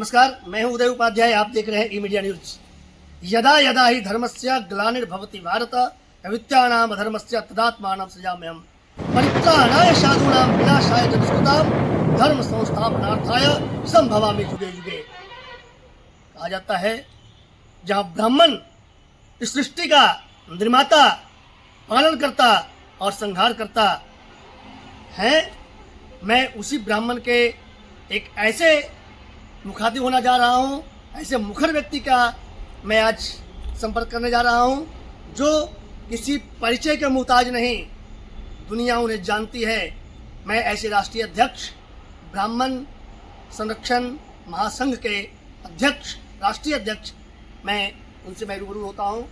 नमस्कार, मैं हूं उदय उपाध्याय। आप देख रहे हैं ई मीडिया न्यूज। यदा यदा ही धर्मस्य ग्लानिर्भवति भारत अविद्यानाम धर्मस्य तदात्मानं सृजाम्यहम् परित्राणाय साधूनां विनाशाय च दुष्कृतां धर्म संस्थापनार्थाय संभवामि युगे युगे। कहा जाता है जहाँ ब्राह्मण इस सृष्टि का निर्माता, पालन करता और संहार करता है, मैं उसी ब्राह्मण के एक ऐसे मुखातिब होना जा रहा हूँ, ऐसे मुखर व्यक्ति का मैं आज संपर्क करने जा रहा हूँ जो किसी परिचय के मुहताज नहीं, दुनिया उन्हें जानती है। मैं ऐसे राष्ट्रीय अध्यक्ष, ब्राह्मण संरक्षण महासंघ के अध्यक्ष, राष्ट्रीय अध्यक्ष, मैं रूबरू होता हूँ।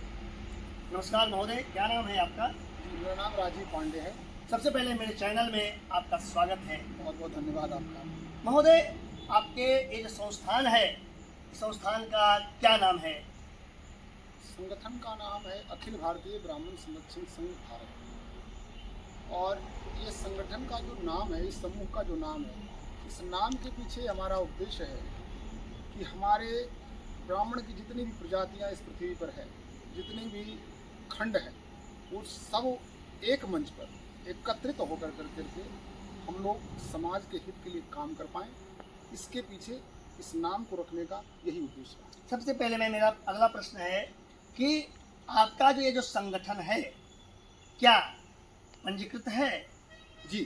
नमस्कार महोदय, क्या नाम है आपका? मेरा नाम राजीव पांडे है। सबसे पहले मेरे चैनल में आपका स्वागत है। बहुत बहुत धन्यवाद आपका। महोदय, आपके ये जो संस्थान है, संस्थान का क्या नाम है? संगठन का नाम है अखिल भारतीय ब्राह्मण संरक्षण संघ भारत। और ये संगठन का जो नाम है, इस समूह का जो नाम है, इस नाम के पीछे हमारा उद्देश्य है कि हमारे ब्राह्मण की जितनी भी प्रजातियां इस पृथ्वी पर है, जितनी भी खंड है, वो सब एक मंच पर एकत्रित होकर करके हम लोग समाज के हित के लिए काम कर पाएँ। इसके पीछे इस नाम को रखने का यही उद्देश्य है। सबसे पहले मेरा अगला प्रश्न है कि आपका जो ये जो संगठन है, क्या पंजीकृत है? जी,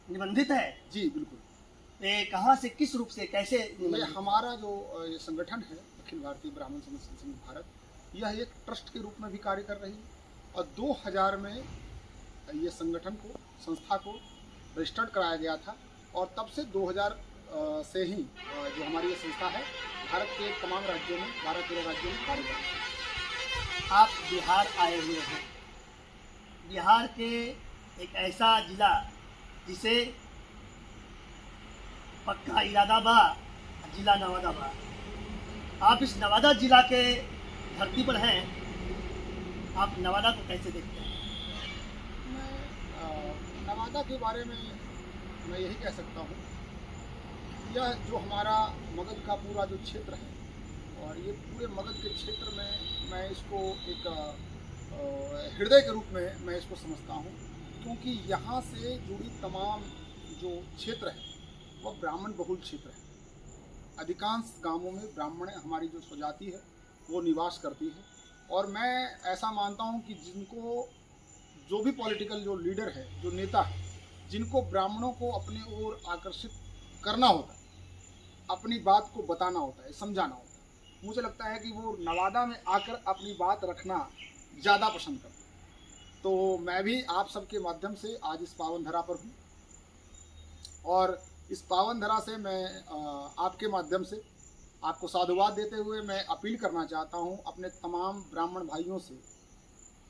निबंधित है? जी बिल्कुल। ये कहाँ से, किस रूप से, कैसे? ये हमारा जो ये संगठन है अखिल भारतीय ब्राह्मण संरक्षण संघ भारत, यह एक ट्रस्ट के रूप में भी कार्य कर रही है। और 2000 में ये संगठन को, संस्था को रजिस्टर्ड कराया गया था और तब से 2000 से ही जो हमारी ये संस्था है भारत के तमाम राज्यों में, 12-13 राज्यों में कार्य कर रही है। आप बिहार आए हुए हैं। बिहार के एक ऐसा जिला जिसे पक्का इरादा बा, जिला नवादा बा। आप इस नवादा जिला के धरती पर हैं, आप नवादा को कैसे देखते हैं? मैं नवादा के बारे में मैं यही कह सकता हूँ, यह जो हमारा मगध का पूरा जो क्षेत्र है, और ये पूरे मगध के क्षेत्र में मैं इसको एक हृदय के रूप में मैं इसको समझता हूँ, क्योंकि यहाँ से जुड़ी तमाम जो क्षेत्र है वह ब्राह्मण बहुल क्षेत्र है। अधिकांश गांवों में ब्राह्मण हमारी जो स्वजाति है वो निवास करती है। और मैं ऐसा मानता हूँ कि जिनको, जो भी पॉलिटिकल जो लीडर है, जो नेता है, जिनको ब्राह्मणों को अपनी ओर आकर्षित करना होता है, अपनी बात को बताना होता है, समझाना होता है, मुझे लगता है कि वो नवादा में आकर अपनी बात रखना ज़्यादा पसंद करते हैं। तो मैं भी आप सबके माध्यम से आज इस पावन धरा पर हूँ, और इस पावन धरा से मैं आपके माध्यम से आपको साधुवाद देते हुए मैं अपील करना चाहता हूँ अपने तमाम ब्राह्मण भाइयों से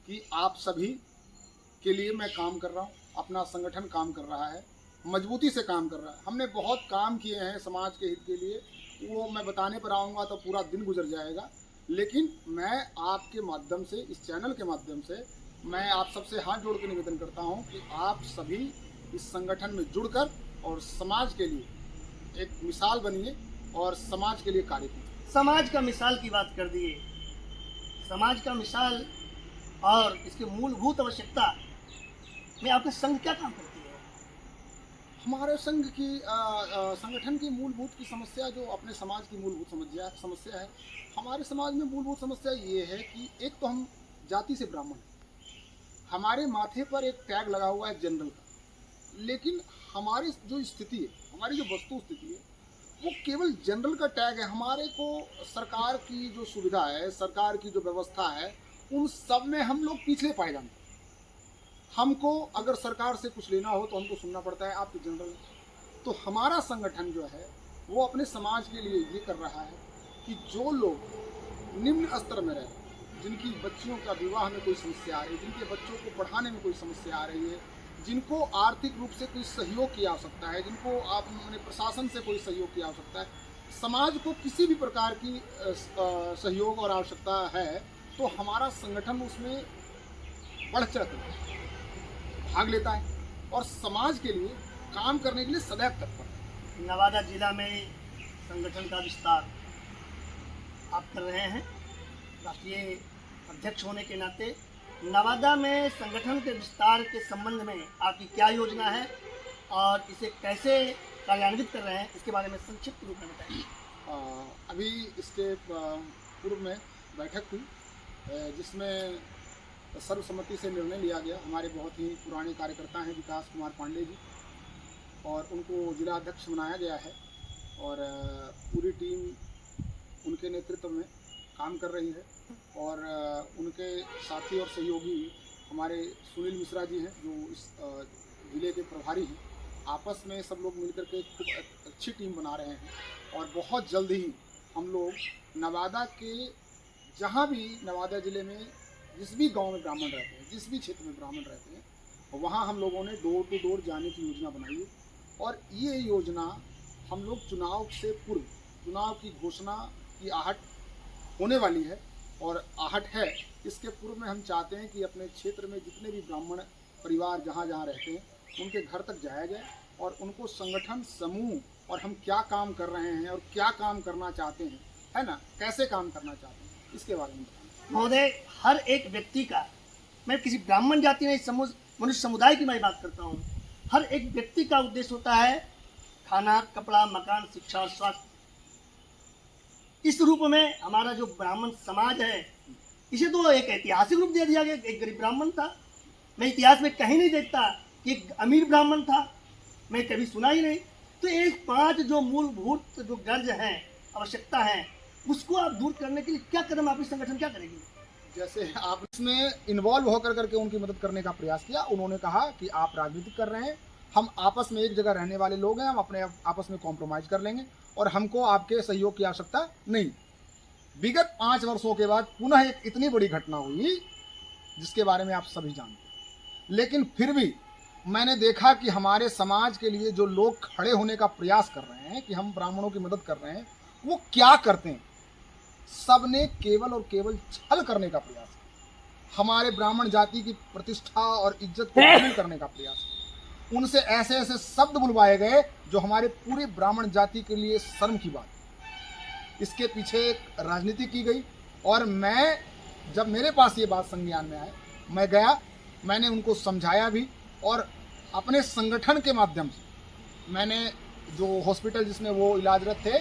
कि आप सभी के लिए मैं काम कर रहा हूँ, अपना संगठन काम कर रहा है, मजबूती से काम कर रहा है। हमने बहुत काम किए हैं समाज के हित के लिए, वो मैं बताने पर आऊँगा तो पूरा दिन गुजर जाएगा। लेकिन मैं आपके माध्यम से, इस चैनल के माध्यम से, मैं आप सबसे हाथ जोड़ के निवेदन करता हूँ कि आप सभी इस संगठन में जुड़कर और समाज के लिए एक मिसाल बनिए और समाज के लिए कार्य कीजिए। समाज का मिसाल की बात कर दिए। समाज का मिसाल और इसकी मूलभूत आवश्यकता में आपका संघ क्या काम करती है? हमारे संघ की संगठन की मूलभूत की समस्या, जो अपने समाज की मूलभूत समस्या है, हमारे समाज में मूलभूत समस्या ये है कि एक तो हम जाति से ब्राह्मण हैं, हमारे माथे पर एक टैग लगा हुआ है जनरल का, लेकिन हमारी जो स्थिति है, हमारी जो वस्तु स्थिति है, वो केवल जनरल का टैग है। हमारे को सरकार की जो सुविधा है, सरकार की जो व्यवस्था है, उन सब में हम लोग पिछले पाए जाते हैं। हमको अगर सरकार से कुछ लेना हो तो हमको सुनना पड़ता है आप तो जनरल। तो हमारा संगठन जो है वो अपने समाज के लिए ये कर रहा है कि जो लोग निम्न स्तर में रहे, जिनकी बच्चियों का विवाह में कोई समस्या आ रही है, जिनके बच्चों को पढ़ाने में कोई समस्या आ रही है, जिनको आर्थिक रूप से कोई सहयोग की आवश्यकता है, जिनको अपने प्रशासन से कोई सहयोग की आवश्यकता है, समाज को किसी भी प्रकार की सहयोग और आवश्यकता है, तो हमारा संगठन उसमें बढ़ चढ़ कर भाग लेता है और समाज के लिए काम करने के लिए सदैव तत्पर है। नवादा जिला में संगठन का विस्तार आप कर रहे हैं राष्ट्रीय अध्यक्ष होने के नाते। नवादा में संगठन के विस्तार के संबंध में आपकी क्या योजना है और इसे कैसे कार्यान्वित कर रहे हैं, इसके बारे में संक्षिप्त रूप में बताइए। अभी इसके पूर्व में बैठक हुई जिसमें सर्वसम्मति से निर्णय लिया गया। हमारे बहुत ही पुराने कार्यकर्ता हैं विकास कुमार पांडे जी, और उनको जिला अध्यक्ष बनाया गया है और पूरी टीम उनके नेतृत्व में काम कर रही है। और उनके साथी और सहयोगी हमारे सुनील मिश्रा जी हैं जो इस जिले के प्रभारी हैं। आपस में सब लोग मिलकर के खूब अच्छी टीम बना रहे हैं और बहुत जल्द ही हम लोग नवादा के जहाँ भी नवादा ज़िले में जिस भी गांव में ब्राह्मण रहते हैं, जिस भी क्षेत्र में ब्राह्मण रहते हैं, वहाँ हम लोगों ने डोर टू डोर जाने की योजना बनाई है। और ये योजना हम लोग चुनाव से पूर्व, चुनाव की घोषणा की आहट होने वाली है और आहट है, इसके पूर्व में हम चाहते हैं कि अपने क्षेत्र में जितने भी ब्राह्मण परिवार जहाँ जहाँ रहते हैं उनके घर तक जाया जाए और उनको संगठन समूह और हम क्या काम कर रहे हैं और क्या काम करना चाहते हैं, है ना, कैसे काम करना चाहते हैं, इसके बारे में बताएं। महोदय, हर एक व्यक्ति का, मैं किसी ब्राह्मण जाति नहीं, मनुष्य समुदाय की मैं बात करता हूँ, हर एक व्यक्ति का उद्देश्य होता है खाना, कपड़ा, मकान, शिक्षा और स्वास्थ्य। इस रूप में हमारा जो ब्राह्मण समाज है, इसे तो एक ऐतिहासिक रूप दे दिया गया। एक गरीब ब्राह्मण था, मैं इतिहास में कहीं नहीं देखता कि एक अमीर ब्राह्मण था, मैं कभी सुना ही नहीं। तो ये 5 जो मूलभूत जो गर्ज हैं, आवश्यकता है, उसको आप दूर करने के लिए क्या कदम आपकी संगठन क्या करेगी? जैसे आप इसमें इन्वॉल्व होकर करके उनकी मदद करने का प्रयास किया। उन्होंने कहा कि आप राजनीति कर रहे हैं, हम आपस में एक जगह रहने वाले लोग हैं, हम अपने आपस में कॉम्प्रोमाइज़ कर लेंगे और हमको आपके सहयोग की आवश्यकता नहीं। विगत 5 वर्षों के बाद पुनः एक इतनी बड़ी घटना हुई जिसके बारे में आप सभी जानते हैं, लेकिन फिर भी मैंने देखा कि हमारे समाज के लिए जो लोग खड़े होने का प्रयास कर रहे हैं कि हम ब्राह्मणों की मदद कर रहे हैं, वो क्या करते हैं। सबने केवल और केवल छल करने का प्रयास किया, हमारे ब्राह्मण जाति की प्रतिष्ठा और इज्जत को घृणित करने का प्रयास किया। उनसे ऐसे ऐसे शब्द बुलवाए गए जो हमारे पूरे ब्राह्मण जाति के लिए शर्म की बात है। इसके पीछे एक राजनीति की गई और मैं, जब मेरे पास ये बात संज्ञान में आए, मैं गया, मैंने उनको समझाया भी और अपने संगठन के माध्यम से मैंने जो हॉस्पिटल जिसमें वो इलाजरत थे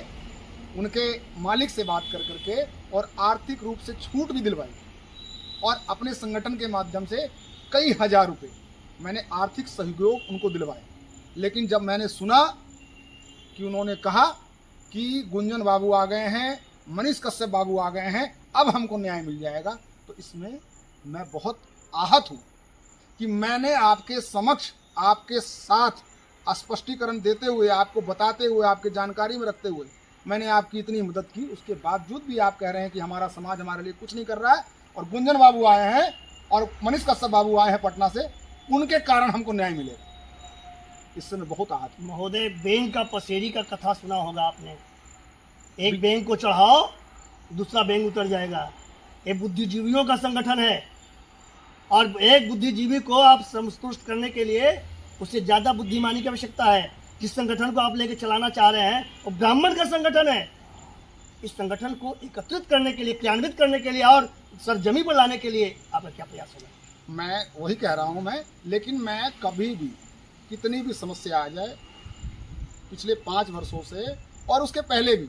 उनके मालिक से बात कर करके और आर्थिक रूप से छूट भी दिलवाई और अपने संगठन के माध्यम से कई हजार रुपए मैंने आर्थिक सहयोग उनको दिलवाए। लेकिन जब मैंने सुना कि उन्होंने कहा कि गुंजन बाबू आ गए हैं, मनीष कश्यप बाबू आ गए हैं, अब हमको न्याय मिल जाएगा, तो इसमें मैं बहुत आहत हूँ कि मैंने आपके समक्ष, आपके साथ स्पष्टीकरण देते हुए, आपको बताते हुए, आपके जानकारी में रखते हुए मैंने आपकी इतनी मदद की, उसके बावजूद भी आप कह रहे हैं कि हमारा समाज हमारे लिए कुछ नहीं कर रहा है और गुंजन बाबू आए हैं और मनीष कश्यप बाबू आए हैं पटना से, उनके कारण हमको न्याय मिलेगा। इससे मैं बहुत आहत हूं। महोदय, बैंक का पसेरी का कथा सुना होगा आपने, एक बैंक को चढ़ाओ दूसरा बैंक उतर जाएगा। ये बुद्धिजीवियों का संगठन है और एक बुद्धिजीवी को आप संतुष्ट करने के लिए उससे ज़्यादा बुद्धिमानी की आवश्यकता है। जिस संगठन को आप लेके चलाना चाह रहे हैं वो ब्राह्मण का संगठन है। इस संगठन को एकत्रित करने के लिए, क्रियान्वित करने के लिए और सरजमी पर लाने के लिए आपका क्या प्रयास होगा? मैं वही कह रहा हूँ लेकिन मैं कभी भी, कितनी भी समस्या आ जाए, पिछले 5 वर्षों से और उसके पहले भी,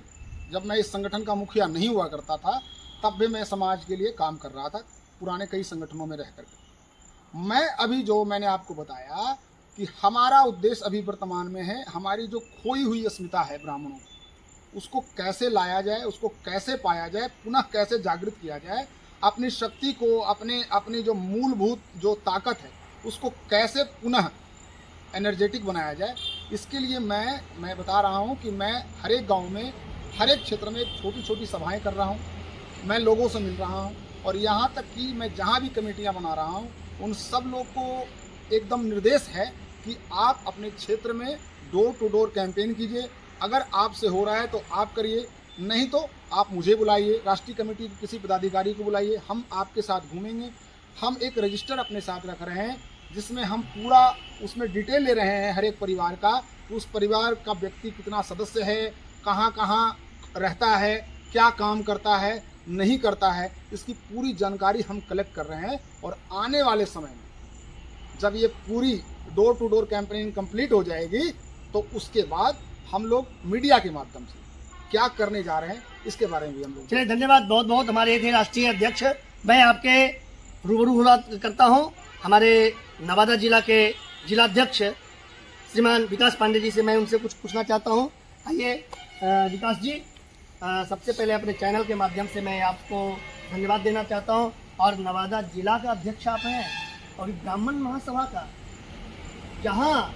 जब मैं इस संगठन का मुखिया नहीं हुआ करता था, तब भी मैं समाज के लिए काम कर रहा था, पुराने कई संगठनों में रह करके। मैं अभी जो मैंने आपको बताया कि हमारा उद्देश्य अभी वर्तमान में है, हमारी जो खोई हुई अस्मिता है ब्राह्मणों, उसको कैसे लाया जाए, उसको कैसे पाया जाए, पुनः कैसे जागृत किया जाए, अपनी शक्ति को, अपनी जो मूलभूत जो ताकत है उसको कैसे पुनः एनर्जेटिक बनाया जाए। इसके लिए मैं बता रहा हूँ कि मैं हर एक गाँव में, हर एक क्षेत्र में छोटी छोटी सभाएँ कर रहा हूँ, मैं लोगों से मिल रहा हूँ और यहाँ तक कि मैं जहाँ भी कमेटियाँ बना रहा हूँ उन सब लोग को एकदम निर्देश है कि आप अपने क्षेत्र में डोर टू डोर कैंपेन कीजिए। अगर आपसे हो रहा है तो आप करिए, नहीं तो आप मुझे बुलाइए, राष्ट्रीय कमेटी के किसी पदाधिकारी को बुलाइए, हम आपके साथ घूमेंगे। हम एक रजिस्टर अपने साथ रख रहे हैं जिसमें हम पूरा उसमें डिटेल ले रहे हैं हर एक परिवार का, उस परिवार का व्यक्ति कितना सदस्य है, कहाँ कहाँ रहता है, क्या काम करता है नहीं करता है, इसकी पूरी जानकारी हम कलेक्ट कर रहे हैं। और आने वाले समय में जब ये पूरी door to door campaigning complete हो जाएगी तो उसके बाद हम लोग मीडिया के माध्यम से क्या करने जा रहे हैं इसके बारे में भी हम लोग। चलिए, धन्यवाद बहुत बहुत। हमारे ये थे राष्ट्रीय अध्यक्ष। मैं आपके रूबरू करता हूँ हमारे नवादा जिला के जिलाध्यक्ष श्रीमान विकास पांडे जी से। मैं उनसे कुछ पूछना चाहता हूँ। आइए विकास जी, सबसे पहले अपने चैनल के माध्यम से मैं आपको धन्यवाद देना चाहता हूँ। और नवादा जिला का अध्यक्ष आप हैं और ब्राह्मण महासभा का, जहाँ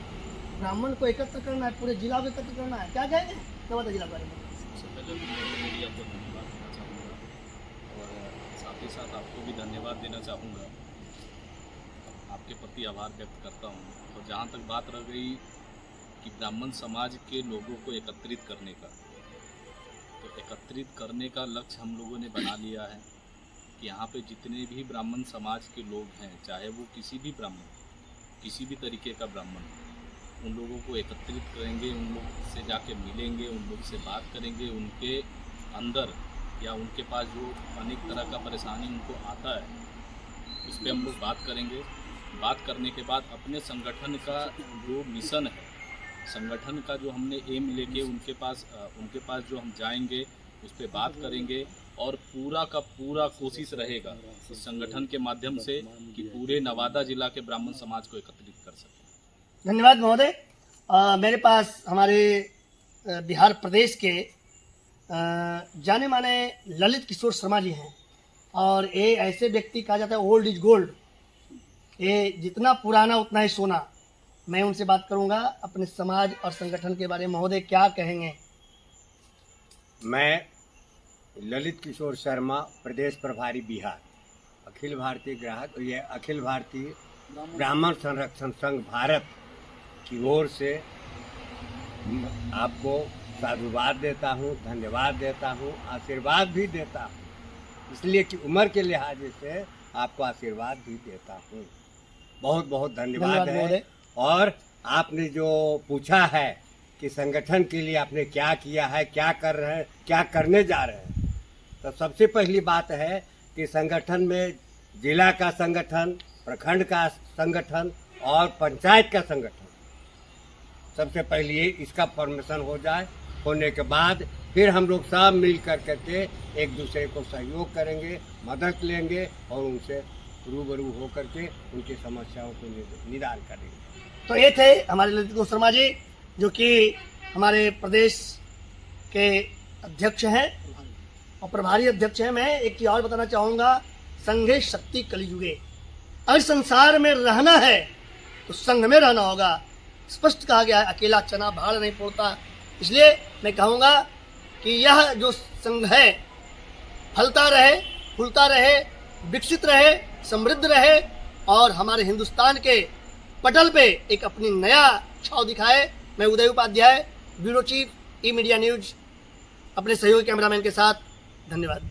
ब्राह्मण को एकत्र करना है, पूरे जिला को एकत्र करना है, क्या कहेंगे नवादा जिला के बारे में? सबसे पहले मैं मीडिया को धन्यवाद देना चाहूँगा और साथ ही साथ आपको भी धन्यवाद देना चाहूँगा। आपके प्रति आभार व्यक्त करता हूँ। और जहाँ तक बात रह गई कि ब्राह्मण समाज के लोगों को एकत्रित करने का, तो एकत्रित करने का लक्ष्य हम लोगों ने बना लिया है कि यहाँ पे जितने भी ब्राह्मण समाज के लोग हैं, चाहे वो किसी भी ब्राह्मण, किसी भी तरीके का ब्राह्मण, उन लोगों को एकत्रित करेंगे, उन लोग से जाके मिलेंगे, उन लोग से बात करेंगे, उनके अंदर या उनके पास जो अनेक तरह का परेशानी उनको आता है उस पर हम लोग बात करेंगे। बात करने के बाद अपने संगठन का जो मिशन है, संगठन का जो हमने एम लेके उनके पास जो हम जाएंगे उस पर बात करेंगे। और पूरा का पूरा कोशिश रहेगा इस संगठन के माध्यम से कि पूरे नवादा जिला के ब्राह्मण समाज को एकत्रित कर सकें। धन्यवाद महोदय। मेरे पास हमारे बिहार प्रदेश के जाने माने ललित किशोर शर्मा जी हैं। और ये ऐसे व्यक्ति कहा जाता है ओल्ड इज गोल्ड, ये जितना पुराना उतना ही सोना। मैं उनसे बात करूंगा अपने समाज और संगठन के बारे में। महोदय क्या कहेंगे? मैं ललित किशोर शर्मा, प्रदेश प्रभारी बिहार, अखिल भारतीय अखिल भारतीय ब्राह्मण संरक्षण संघ भारत की ओर से आपको साधुवाद देता हूँ, धन्यवाद देता हूँ, आशीर्वाद भी देता हूँ, इसलिए कि उम्र के लिहाज से आपको आशीर्वाद भी देता हूँ। बहुत बहुत धन्यवाद है। और आपने जो पूछा है कि संगठन के लिए आपने क्या किया है, क्या कर रहे हैं, क्या करने जा रहे हैं, तो सबसे पहली बात है कि संगठन में जिला का संगठन, प्रखंड का संगठन और पंचायत का संगठन, सबसे पहले इसका फॉर्मेशन हो जाए। होने के बाद फिर हम लोग सब मिल करके एक दूसरे को सहयोग करेंगे, मदद लेंगे और उनसे रूबरू हो करके उनकी समस्याओं को निदान करेंगे। तो ये थे हमारे ललित किशोर शर्मा जी, जो कि हमारे प्रदेश के अध्यक्ष हैं और प्रभारी अध्यक्ष हैं। मैं एक चीज और बताना चाहूँगा, संघे शक्ति कलियुगे। अगर संसार में रहना है तो संघ में रहना होगा। स्पष्ट कहा गया है, अकेला चना भाड़ नहीं फोड़ता। इसलिए मैं कहूँगा कि यह जो संघ है फलता रहे, फूलता रहे, विकसित रहे, समृद्ध रहे और हमारे हिंदुस्तान के पटल पे एक अपनी नया छाव दिखाए। मैं उदय उपाध्याय, ब्यूरो चीफ, ई मीडिया न्यूज, अपने सहयोगी कैमरामैन के साथ। धन्यवाद।